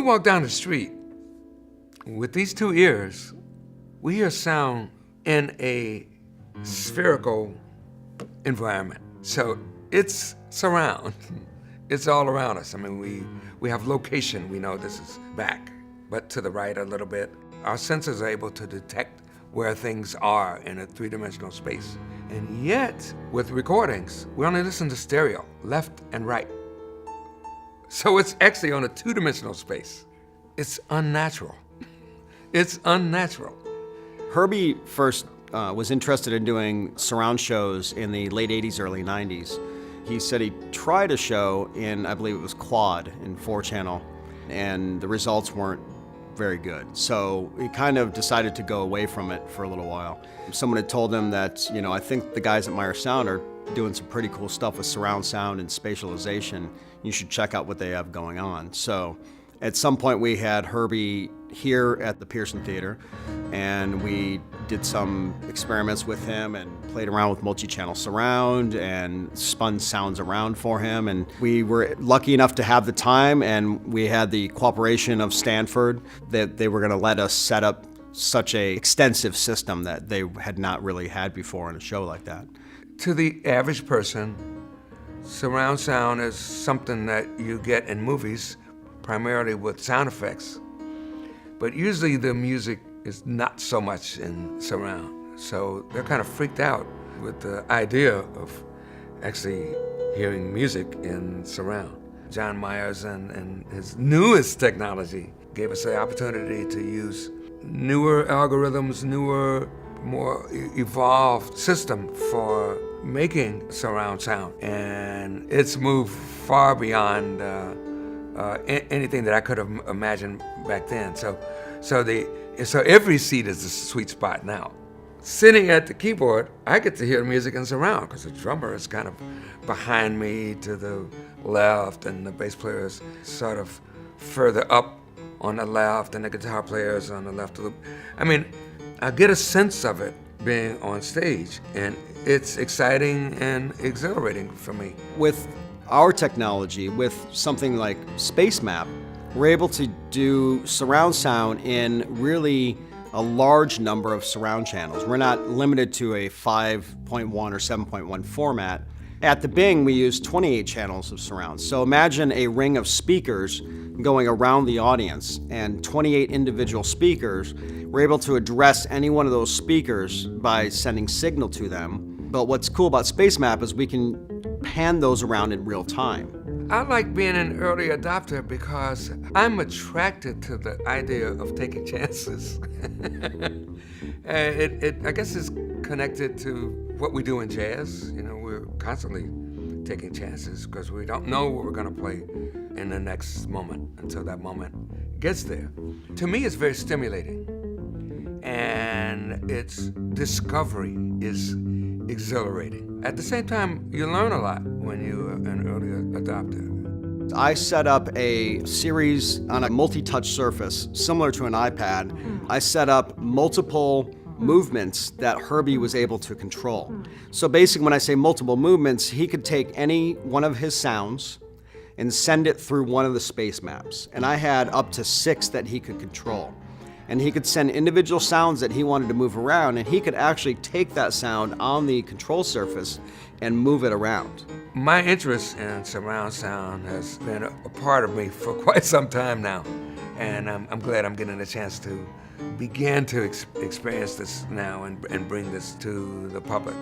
walk down the street with these two ears, we hear sound in a spherical environment. So it's surround. It's all around us. I mean, we have location. We know this is back, but to the right a little bit. Our senses are able to detect where things are in a three-dimensional space. And yet, with recordings, we only listen to stereo, left and right. So it's actually on a two-dimensional space. It's unnatural. It's unnatural. Herbie first was interested in doing surround shows in the late 80s, early 90s. He said he tried a show in, I believe it was Quad in 4-channel, and the results weren't very good. So he kind of decided to go away from it for a little while. Someone had told him that, I think the guys at Meyer Sound are doing some pretty cool stuff with surround sound and spatialization. You should check out what they have going on. So at some point we had Herbie here at the Pearson Theater, and we did some experiments with him and played around with multi-channel surround and spun sounds around for him. And we were lucky enough to have the time, and we had the cooperation of Stanford that they were going to let us set up such a extensive system that they had not really had before in a show like that. To the average person, surround sound is something that you get in movies, primarily with sound effects. But usually the music is not so much in surround. So they're kind of freaked out with the idea of actually hearing music in surround. John Myers and his newest technology gave us the opportunity to use newer algorithms, newer, more evolved system for making surround sound. And it's moved far beyond anything that I could have imagined back then. So every seat is a sweet spot now. Sitting at the keyboard, I get to hear music in surround because the drummer is kind of behind me to the left, and the bass player is sort of further up on the left, and the guitar player is on the left. I mean, I get a sense of it being on stage, and it's exciting and exhilarating for me. With our technology, with something like Space Map, we're able to do surround sound in really a large number of surround channels. We're not limited to a 5.1 or 7.1 format. At the Bing, we use 28 channels of surround. So imagine a ring of speakers going around the audience, and 28 individual speakers. We're able to address any one of those speakers by sending signal to them. But what's cool about Space Map is we can pan those around in real time. I like being an early adopter because I'm attracted to the idea of taking chances. I guess it's connected to what we do in jazz. We're constantly taking chances because we don't know what we're going to play in the next moment until that moment gets there. To me, it's very stimulating, and its discovery is exhilarating. At the same time, you learn a lot when you're an early adopter. I set up a series on a multi-touch surface, similar to an iPad. I set up multiple movements that Herbie was able to control. So basically, when I say multiple movements, he could take any one of his sounds and send it through one of the space maps. And I had up to 6 that he could control. And he could send individual sounds that he wanted to move around, and he could actually take that sound on the control surface and move it around. My interest in surround sound has been a part of me for quite some time now, and I'm glad I'm getting a chance to begin to experience this now and bring this to the public.